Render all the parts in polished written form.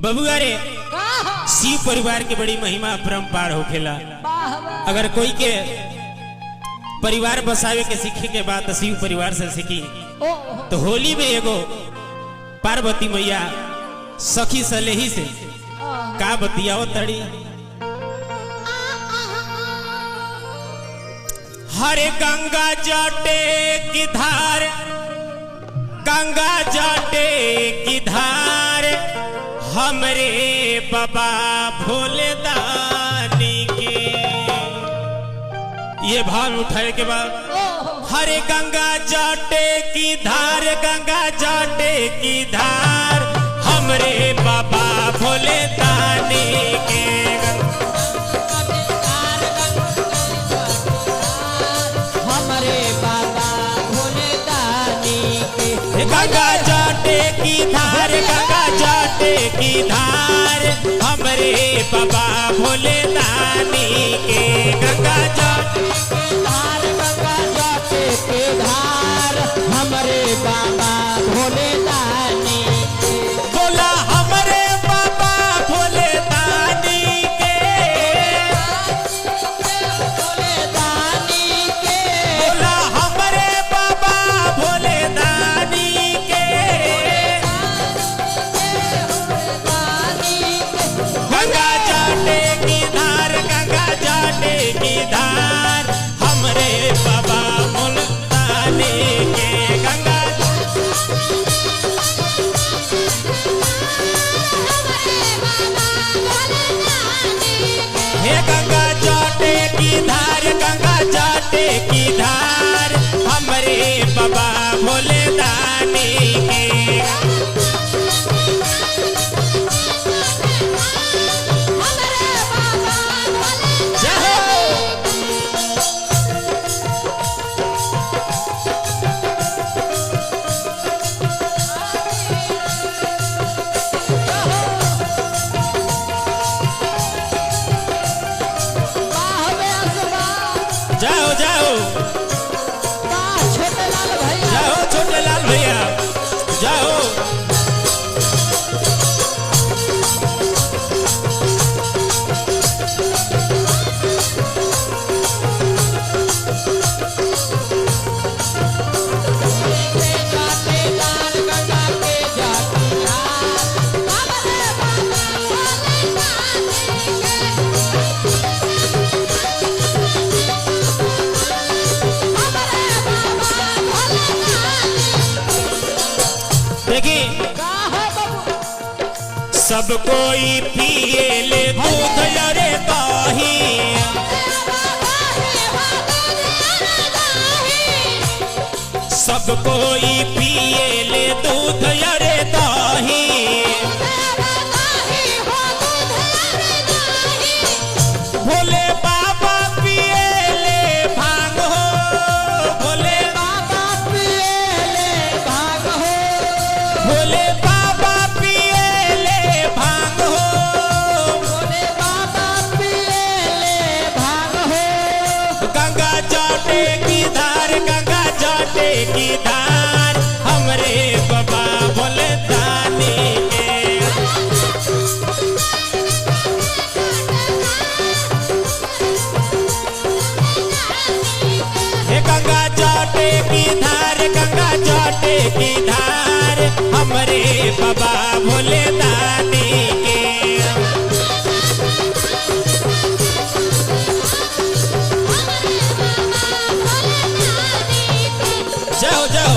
बबुआ रे शिव परिवार के बड़ी महिमा परम्पार होखेला। अगर कोई के परिवार बसावे के सीखे के बाद तो शिव परिवार से सीखी। तो होली में एगो पार्वती मैया सखी सलेही से का बतियाओ तड़ी। हरे गंगा जाटे की धार, गंगा जाटे की धार, हमरे बाबा भोले दानी के। ये भाव उठाए के बाद हरे गंगा जाटे की धार, गंगा जाटे की धार, हमरे बाबा भोले दानी के। गंगा जाटे की धार, गंगा जाटे की धार, हमरे बाबा भोले दानी के। गंगा जाटे की धार, गंगा जाटे की धार, हमरे बाबा भोले दानी के। बोला हमरे बाबा भोले दानी के, भोले दानी के। बोला हमरे बाबा भोले दानी। गंगा जाटे की धार, गंगा जाटे की धार, हमरे बाबा भोले दानी के। गंगा हे गंगा जाटे की धार, गंगा जाटे की धार, हमरे बाबा भोले दानी के। जाओ जाओ छोटे लाल भैया, जाओ छोटे लाल भैया जाओ। सब कोई पिए ले दूध अरे दही, सब कोई पिए ले दूध अरे दही। भोले बाबा पिए ले भांग हो, भोले बाबा पिए ले भांग हो, भोले बाबा पिए ले भांग हो, भोले बाबा पिए ले भांग हो। गंगा जाटे की धार, गंगा जाटे की धार, हमरे बाबा भोले दानी के। हे गंगा जाटे की धार, गंगा जाटे की धार, हमरे बाबा भोले दानी के। जाओ जाओ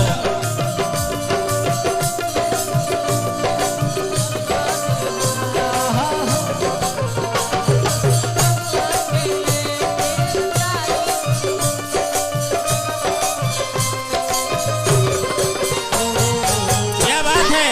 क्या बात है।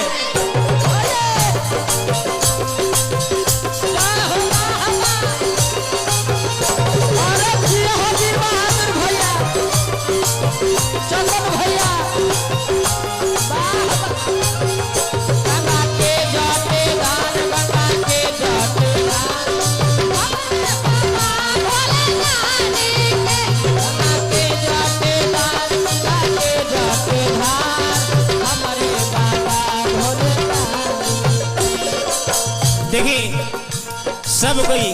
देखी सब कोई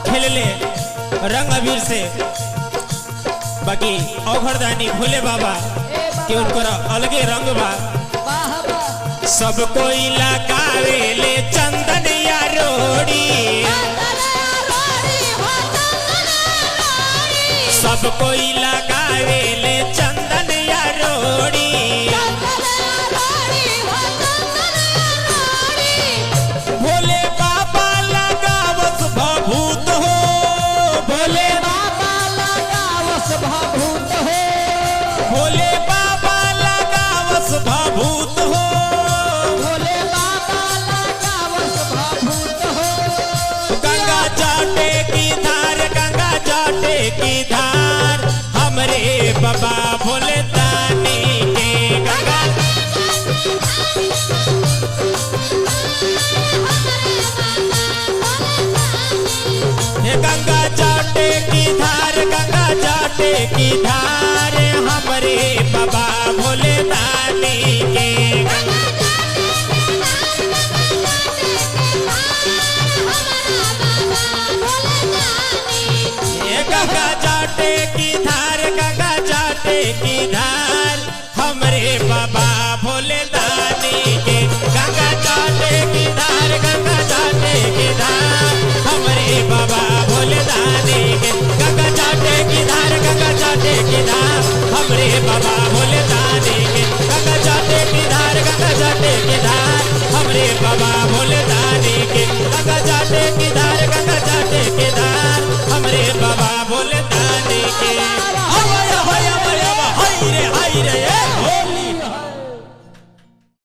खेल ले रंग अबीर से, बाकी औघरदानी भोले बाबा के उनकर अलगे रंग बा। सब कोई लगावे ले चंदन या रोड़ी, सब कोई लगावे ले चंदन या रोड़ी। भोले बाबा लगावस भभूत हो, भोले बाबा लगावस भभूत हो, भोले बाबा लगावस भभूत हो, भोले बाबा लगावस भभूत हो। गंगा जाटे की धार, गंगा जाटे की धार हमरे बाबा भोले दानी के। गंगा गंगा जाटे की धार, गंगा जाटे की धार हमरे बाबा भोले दानी के। गंगा जाटे की धार, गंगा जाटे की धार हमरे बाबा भोले दानी के। गंगा जाटे की धार, गंगा जाटे की धार हमरे बाबा भोले दानी के। गंगा जाटे की धार, गंगा जाटे की धार हमरे बाबा भोले दानी के। गंगा जाटे की धार, गंगा जाटे की धार हमरे बाबा भोले